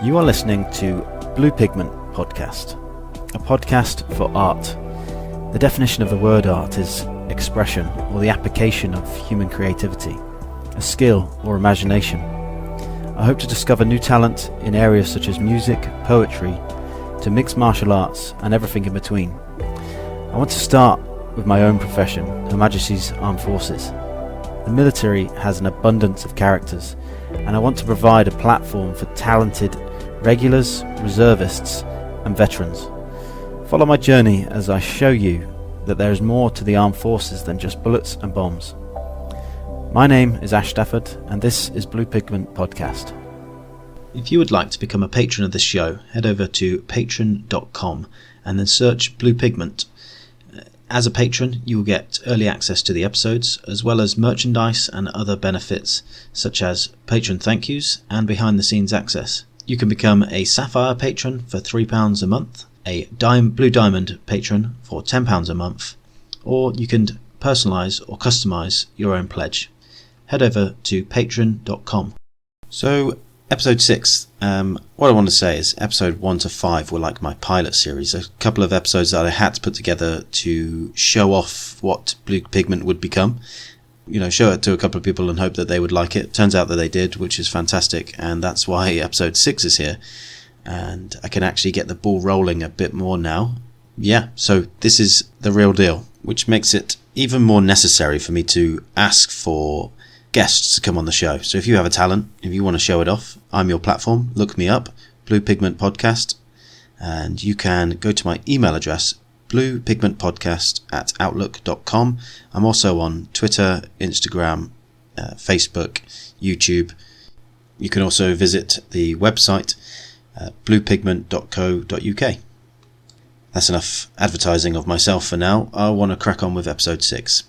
You are listening to Blue Pigment Podcast, a podcast for art. The definition of the word art is expression or the application of human creativity, a skill or imagination. I hope to discover new talent in areas such as music, poetry, to mixed martial arts and everything in between. I want to start with my own profession, Her Majesty's Armed Forces. The military has an abundance of characters, and I want to provide a platform for talented regulars, reservists and veterans. Follow my journey as I show you that there is more to the armed forces than just bullets and bombs. My name is Ash Stafford, and this is Blue Pigment Podcast. If you would like to become a patron of this show, head over to patreon.com and then search Blue Pigment. As a patron, you will get early access to the episodes, as well as merchandise and other benefits, such as patron thank yous and behind the scenes access. You can become a Sapphire patron for £3 a month, a Blue Diamond patron for £10 a month, or you can personalise or customise your own pledge. Head over to patreon.com. So, episode 6, what I want to say is episode 1 to 5 were like my pilot series, a couple of episodes that I had to put together to show off what Blue Pigment would become. Show it to a couple of people and hope that they would like it. Turns out that they did, which is fantastic, and that's why episode 6 is here. And I can actually get the ball rolling a bit more now. Yeah, so this is the real deal, which makes it even more necessary for me to ask for guests to come on the show. So if you have a talent, if you want to show it off, I'm your platform. Look me up, Blue Pigment Podcast, and you can go to my email address, bluepigmentpodcast@outlook.com. I'm also on Twitter, Instagram, Facebook, YouTube. You can also visit the website, bluepigment.co.uk. That's enough advertising of myself for now. I want to crack on with episode 6.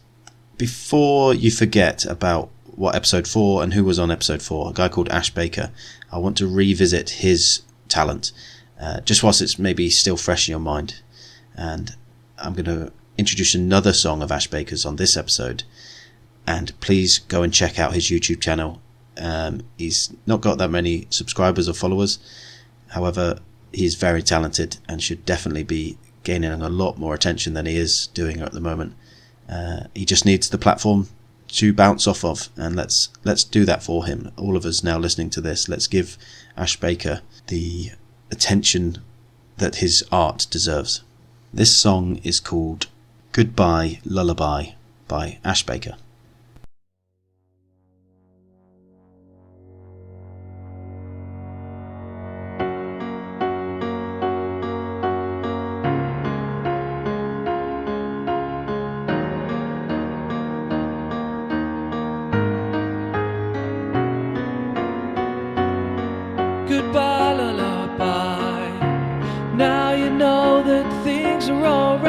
Before you forget about what episode 4 and who was on episode 4, a guy called Ash Baker, I want to revisit his talent, just whilst it's maybe still fresh in your mind. And I'm going to introduce another song of Ash Baker's on this episode, and please go and check out his YouTube channel. He's not got that many subscribers or followers, however he's very talented and should definitely be gaining a lot more attention than he is doing at the moment. He just needs the platform to bounce off of, and let's do that for him. All of us now listening to this, let's give Ash Baker the attention that his art deserves. This song is called Goodbye Lullaby by Ash Baker. Goodbye lullaby, now you know that things are alright.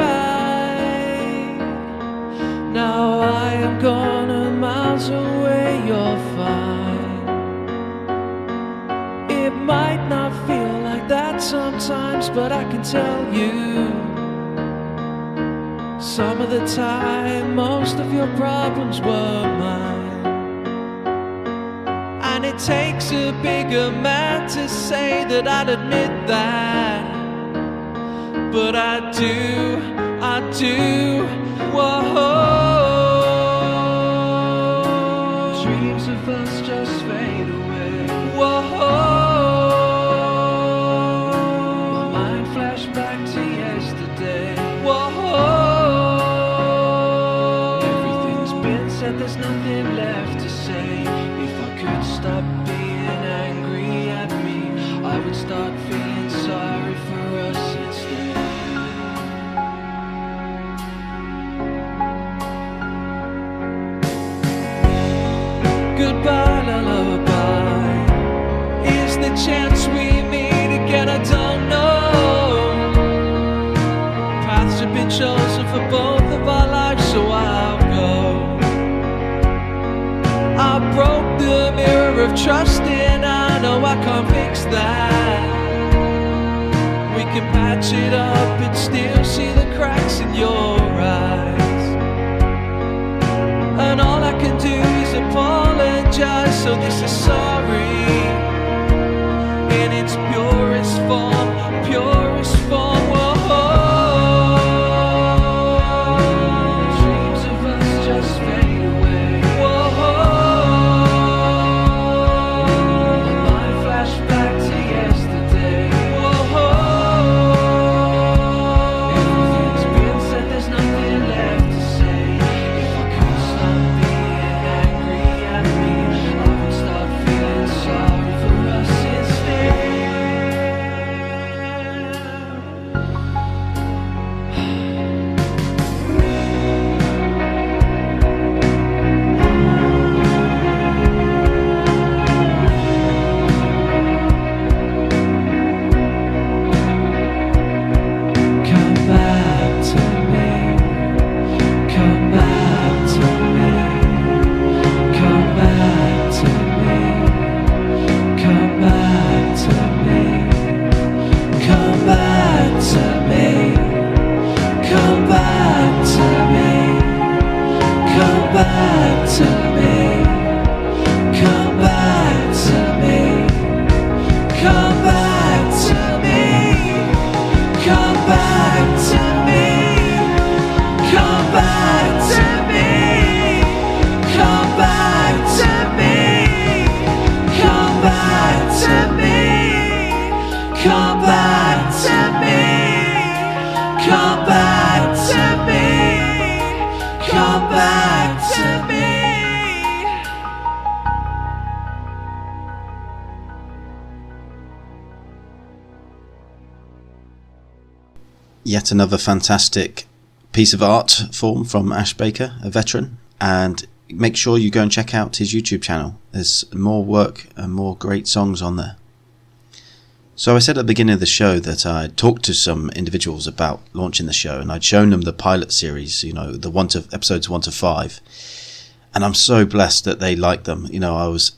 Now I am gonna miles away, you're fine. It might not feel like that sometimes, but I can tell you, some of the time most of your problems were mine. And it takes a bigger man to say that I'd admit that, but I do, whoa. Dreams of us just fade away, whoa. My mind flashed back to yesterday, whoa. Everything's been said, there's nothing left to say. If I could stop being angry at me, I would start feeling sorry for us instead. Goodbye lullaby, is the chance we meet again? I don't know. Paths have been chosen for both of our lives, so I'll go. I broke the mirror of trust and I know I can't fix that. We can patch it up and still see the cracks in your eyes. And all I can do is apologize, so this is sorry. And it's pure Yet another fantastic piece of art form from Ash Baker, a veteran, and make sure you go and check out his YouTube channel. There's more work and more great songs on there. So I said at the beginning of the show that I talked to some individuals about launching the show, and I'd shown them the pilot series, the episodes 1 to 5, and I'm so blessed that they liked them. I was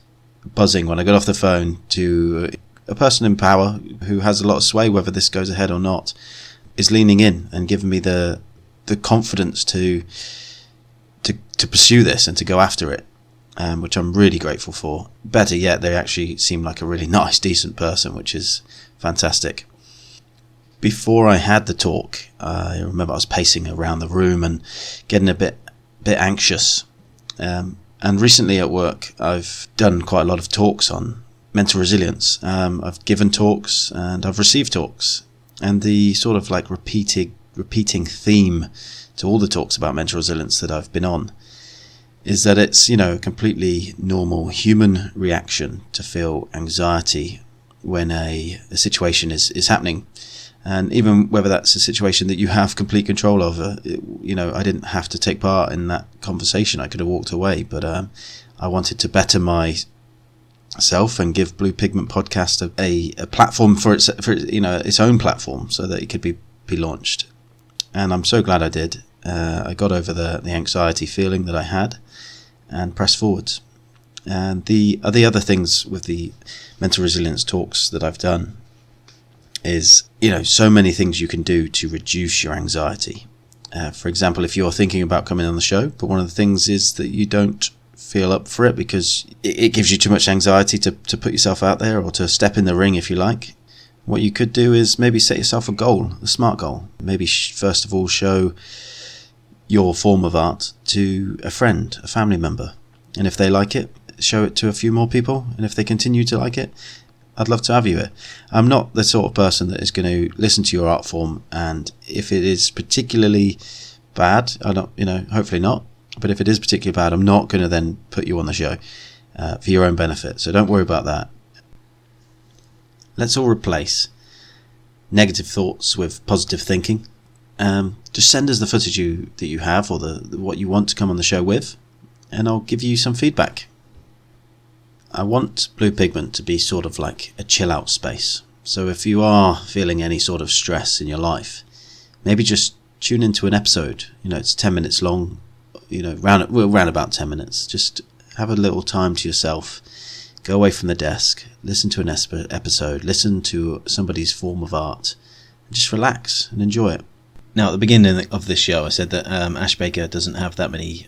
buzzing when I got off the phone to a person in power who has a lot of sway whether this goes ahead or not, is leaning in and giving me the confidence to pursue this and to go after it, which I'm really grateful for. Better yet, they actually seem like a really nice, decent person, which is fantastic. Before I had the talk, I remember I was pacing around the room and getting a bit anxious. And recently at work, I've done quite a lot of talks on mental resilience. I've given talks and I've received talks. And the sort of like repeating theme to all the talks about mental resilience that I've been on is that it's, a completely normal human reaction to feel anxiety when a situation is happening. And even whether that's a situation that you have complete control over, I didn't have to take part in that conversation. I could have walked away, but I wanted to better myself and give Blue Pigment Podcast a platform for its own platform, so that it could be launched. And I'm so glad I did. I got over the anxiety feeling that I had and pressed forwards. And the other things with the mental resilience talks that I've done is, so many things you can do to reduce your anxiety. For example, if you're thinking about coming on the show, but one of the things is that you don't feel up for it because it gives you too much anxiety to put yourself out there or to step in the ring, if you like. What you could do is maybe set yourself a goal, a smart goal. Maybe first of all show your form of art to a friend, a family member. And if they like it, show it to a few more people. And if they continue to like it, I'd love to have you here. I'm not the sort of person that is going to listen to your art form, and if it is particularly bad, hopefully not, but if it is particularly bad, I'm not going to then put you on the show for your own benefit. So don't worry about that. Let's all replace negative thoughts with positive thinking. Just send us the footage that you have, or what you want to come on the show with, and I'll give you some feedback. I want Blue Pigment to be sort of like a chill out space. So if you are feeling any sort of stress in your life, maybe just tune into an episode. It's 10 minutes long, round about 10 minutes. Just have a little time to yourself. Go away from the desk, listen to an episode, listen to somebody's form of art, and just relax and enjoy it. Now, at the beginning of this show, I said that Ash Baker doesn't have that many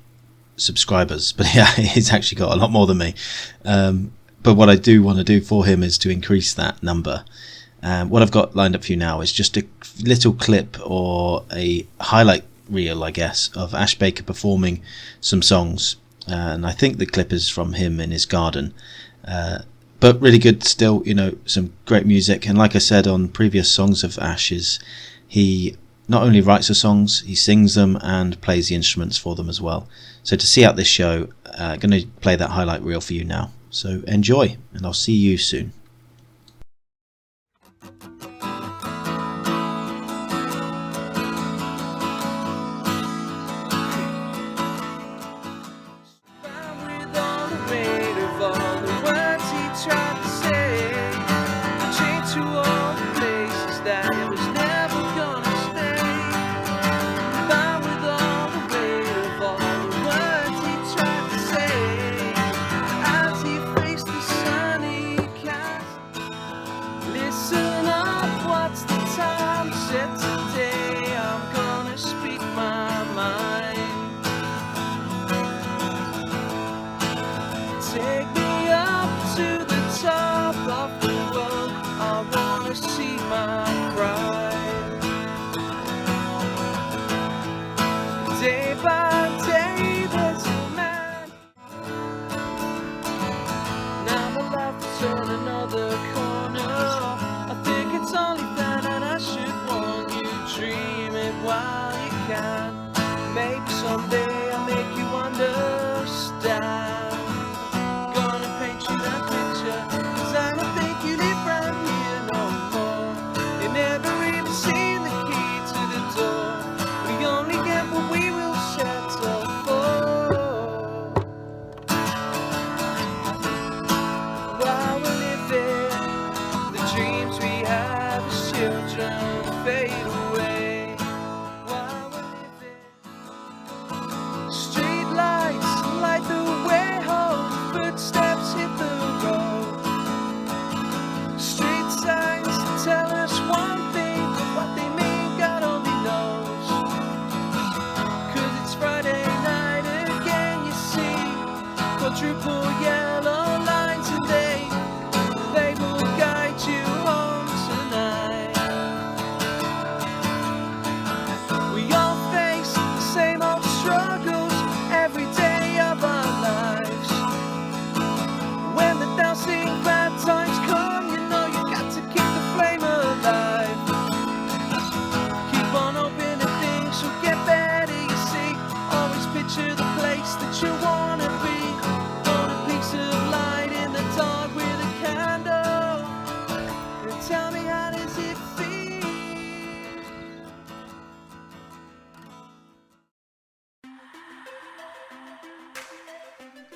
subscribers, but yeah, he's actually got a lot more than me. But what I do want to do for him is to increase that number. What I've got lined up for you now is just a little clip, or a highlight reel, I guess, of Ash Baker performing some songs. And I think the clip is from him in his garden. But really good still, some great music. And like I said on previous songs of Ash's, he not only writes the songs, he sings them and plays the instruments for them as well. So to see out this show, I'm going to play that highlight reel for you now. So enjoy, and I'll see you soon.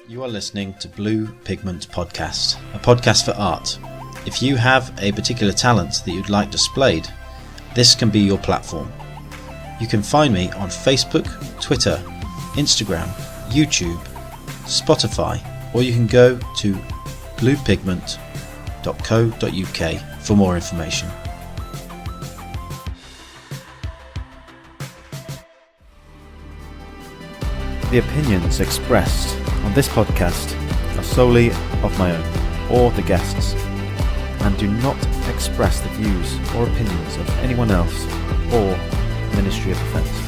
You are listening to Blue Pigment Podcast, a podcast for art. If you have a particular talent that you'd like displayed, this can be your platform. You can find me on Facebook, Twitter, Instagram, YouTube, Spotify, or you can go to bluepigment.co.uk for more information. The opinions expressed on this podcast are solely of my own or the guests, and do not express the views or opinions of anyone else or Ministry of Defence.